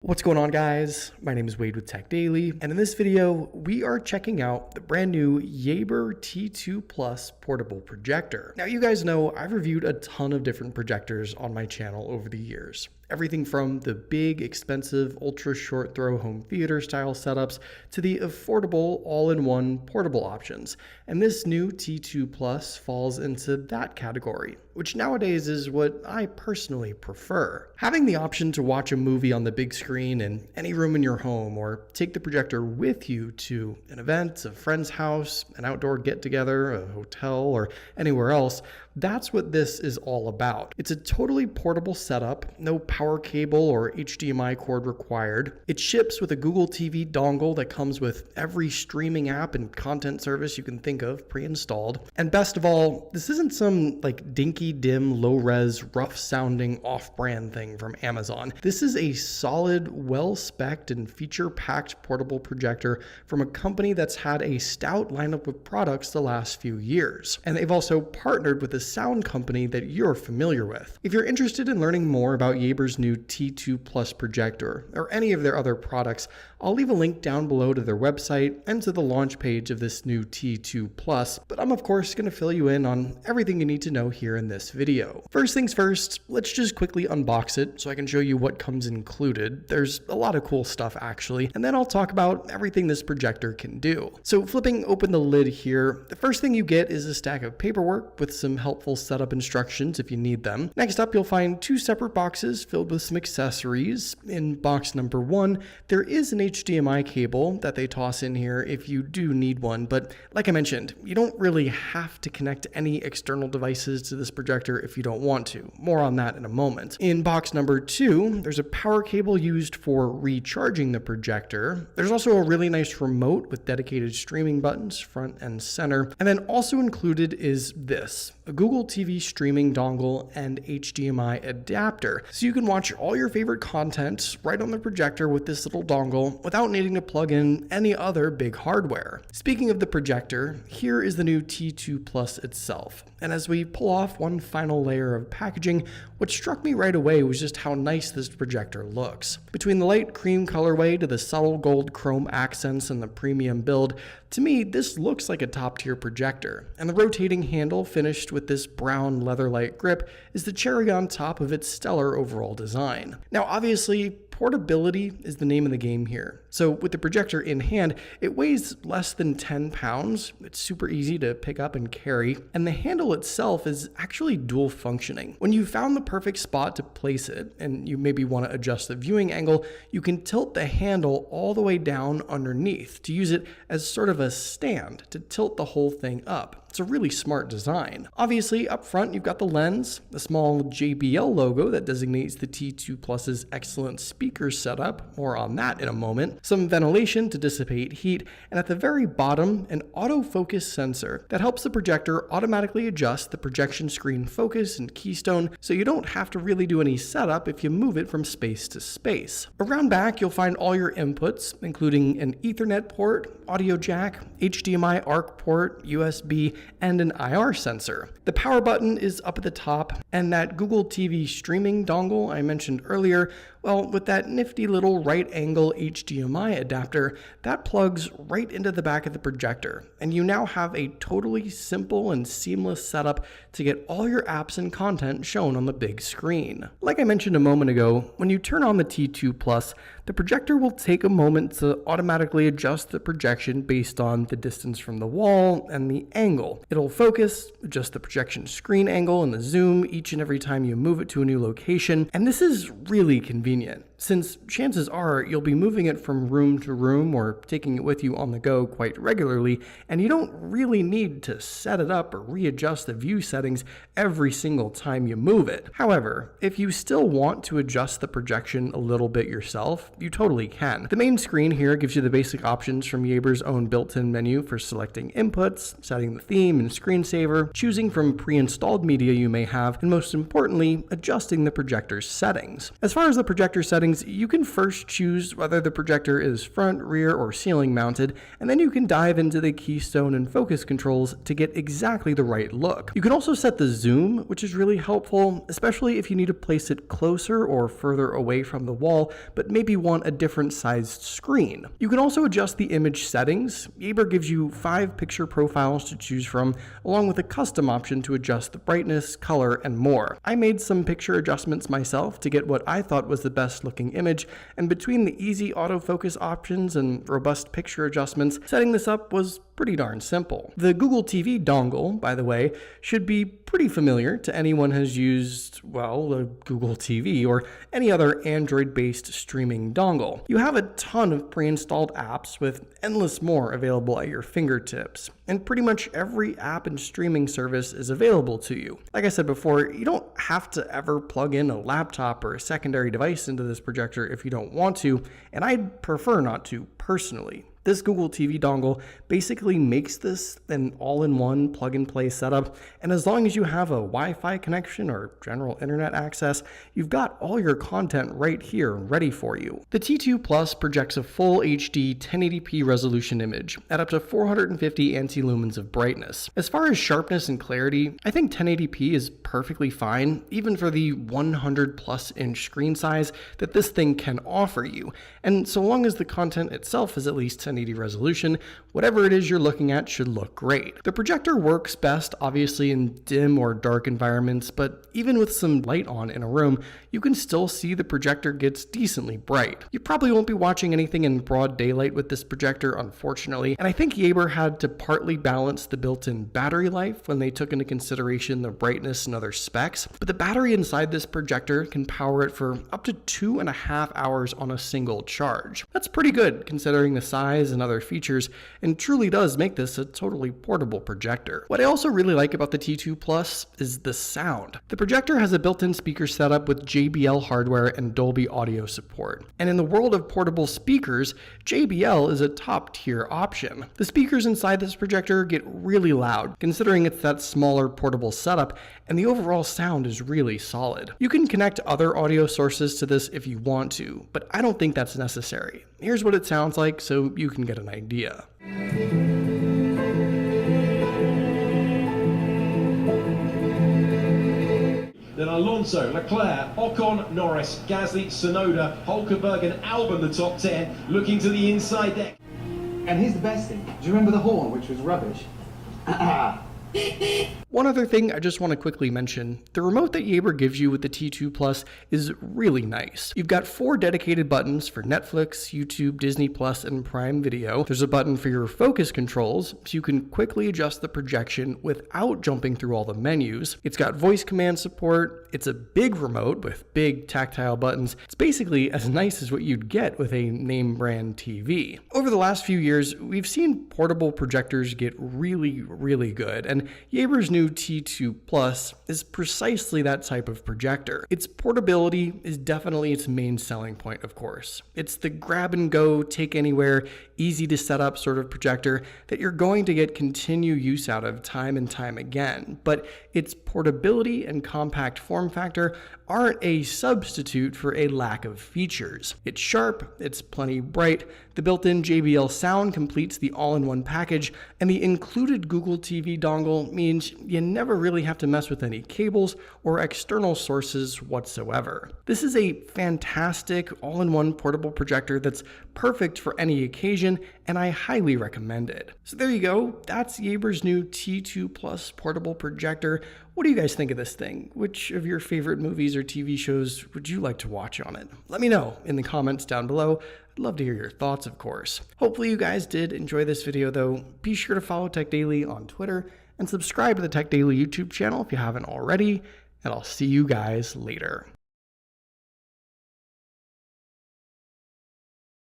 What's going on, guys? My name is Wade with Tech Daily, and in this video, we are checking out the brand new Yaber T2 Plus portable projector. Now, you guys know I've reviewed a ton of different projectors on my channel over the years. Everything from the big, expensive, ultra short throw home theater style setups to the affordable all-in-one portable options. And this new T2 Plus falls into that category, which nowadays is what I personally prefer. Having the option to watch a movie on the big screen in any room in your home, or take the projector with you to an event, a friend's house, an outdoor get-together, a hotel, or anywhere else, that's what this is all about. It's a totally portable setup, no power cable or HDMI cord required. It ships with a Google TV dongle that comes with every streaming app and content service you can think of pre-installed. And best of all, this isn't some dinky, dim, low-res, rough-sounding, off-brand thing from Amazon. This is a solid, well-specced and feature-packed portable projector from a company that's had a stout lineup of products the last few years. And they've also partnered with a sound company that you're familiar with. If you're interested in learning more about Yaber's new T2 Plus projector or any of their other products, I'll leave a link down below to their website and to the launch page of this new T2 Plus, but I'm of course going to fill you in on everything you need to know here in this video. First things first, let's just quickly unbox it so I can show you what comes included. There's a lot of cool stuff actually, and then I'll talk about everything this projector can do. So flipping open the lid here, the first thing you get is a stack of paperwork with some helpful setup instructions if you need them. Next up, you'll find two separate boxes filled with some accessories. In box number 1, there is an HDMI cable that they toss in here if you do need one, but like I mentioned, you don't really have to connect any external devices to this projector if you don't want to. More on that in a moment. In box number 2, there's a power cable used for recharging the projector. There's also a really nice remote with dedicated streaming buttons front and center. And then also included is this, a Google TV streaming dongle and HDMI adapter. So you can watch all your favorite content right on the projector with this little dongle without needing to plug in any other big hardware. Speaking of the projector, here is the new T2 Plus itself. And as we pull off one final layer of packaging, what struck me right away was just how nice this projector looks. Between the light cream colorway to the subtle gold chrome accents and the premium build, to me, this looks like a top-tier projector. And the rotating handle finished with this brown leather-like grip is the cherry on top of its stellar overall design. Now, obviously, portability is the name of the game here. So with the projector in hand, it weighs less than 10 pounds. It's super easy to pick up and carry, and the handle itself is actually dual functioning. When you've found the perfect spot to place it, and you maybe want to adjust the viewing angle, you can tilt the handle all the way down underneath to use it as sort of a stand to tilt the whole thing up. It's a really smart design. Obviously, up front, you've got the lens, the small JBL logo that designates the T2 Plus's excellent speaker setup, more on that in a moment, some ventilation to dissipate heat, and at the very bottom, an autofocus sensor that helps the projector automatically adjust the projection screen focus and keystone so you don't have to really do any setup if you move it from space to space. Around back, you'll find all your inputs, including an Ethernet port, audio jack, HDMI ARC port, USB, and an IR sensor. The power button is up at the top, and that Google TV streaming dongle I mentioned earlier, well, with that nifty little right angle HDMI adapter, that plugs right into the back of the projector, and you now have a totally simple and seamless setup to get all your apps and content shown on the big screen. Like I mentioned a moment ago, when you turn on the T2 Plus, the projector will take a moment to automatically adjust the projection based on the distance from the wall and the angle. It'll focus, adjust the projection screen angle and the zoom each and every time you move it to a new location, and this is really convenient, since chances are you'll be moving it from room to room or taking it with you on the go quite regularly, and you don't really need to set it up or readjust the view settings every single time you move it. However, if you still want to adjust the projection a little bit yourself, you totally can. The main screen here gives you the basic options from Yaber's own built-in menu for selecting inputs, setting the theme and screensaver, choosing from pre-installed media you may have, and most importantly, adjusting the projector's settings. As far as the projector settings settings, you can first choose whether the projector is front, rear, or ceiling mounted, and then you can dive into the keystone and focus controls to get exactly the right look. You can also set the zoom, which is really helpful, especially if you need to place it closer or further away from the wall, but maybe want a different sized screen. You can also adjust the image settings. Yaber gives you 5 picture profiles to choose from, along with a custom option to adjust the brightness, color, and more. I made some picture adjustments myself to get what I thought was the best looking image, and between the easy autofocus options and robust picture adjustments, setting this up was pretty darn simple. The Google TV dongle, by the way, should be pretty familiar to anyone who's used, well, a Google TV or any other Android-based streaming dongle. You have a ton of pre-installed apps with endless more available at your fingertips, and pretty much every app and streaming service is available to you. Like I said before, you don't have to ever plug in a laptop or a secondary device into this projector if you don't want to, and I'd prefer not to personally. This Google TV dongle basically makes this an all-in-one plug-and-play setup, and as long as you have a Wi-Fi connection or general internet access, you've got all your content right here ready for you. The T2 Plus projects a full HD 1080p resolution image at up to 450 anti-lumens of brightness. As far as sharpness and clarity, I think 1080p is perfectly fine, even for the 100+ inch screen size that this thing can offer you, and so long as the content itself is at least 1080 resolution, whatever it is you're looking at should look great. The projector works best obviously in dim or dark environments, but even with some light on in a room, you can still see the projector gets decently bright. You probably won't be watching anything in broad daylight with this projector, unfortunately, and I think Yaber had to partly balance the built-in battery life when they took into consideration the brightness and other specs, but the battery inside this projector can power it for up to 2.5 hours on a single charge. That's pretty good considering the size and other features, and truly does make this a totally portable projector. What I also really like about the T2 Plus is the sound. The projector has a built-in speaker setup with JBL hardware and Dolby audio support. And in the world of portable speakers, JBL is a top-tier option. The speakers inside this projector get really loud, considering it's that smaller portable setup, and the overall sound is really solid. You can connect other audio sources to this if you want to, but I don't think that's necessary. Here's what it sounds like so you can get an idea. Then Alonso, Leclerc, Ocon, Norris, Gasly, Tsunoda, Hulkenberg and Albon the top 10, looking to the inside deck. And here's the best thing. Do you remember the horn, which was rubbish? One other thing I just want to quickly mention, the remote that Yaber gives you with the T2 Plus is really nice. You've got 4 dedicated buttons for Netflix, YouTube, Disney Plus, and Prime Video. There's a button for your focus controls, so you can quickly adjust the projection without jumping through all the menus. It's got voice command support. It's a big remote with big tactile buttons. It's basically as nice as what you'd get with a name brand TV. Over the last few years, we've seen portable projectors get really good, and Yaber's new T2 Plus is precisely that type of projector. Its portability is definitely its main selling point, of course. It's the grab and go, take anywhere, easy to set up sort of projector that you're going to get continued use out of time and time again, but its portability and compact form factor aren't a substitute for a lack of features. It's sharp, it's plenty bright, the built-in JBL sound completes the all-in-one package, and the included Google TV dongle means you never really have to mess with any cables or external sources whatsoever. This is a fantastic all-in-one portable projector that's perfect for any occasion, and I highly recommend it. So there you go, that's Yaber's new T2 Plus portable projector. What do you guys think of this thing? Which of your favorite movies or TV shows would you like to watch on it? Let me know in the comments down below. I'd love to hear your thoughts, of course. Hopefully you guys did enjoy this video though. Be sure to follow Tech Daily on Twitter and subscribe to the Tech Daily YouTube channel if you haven't already, and I'll see you guys later.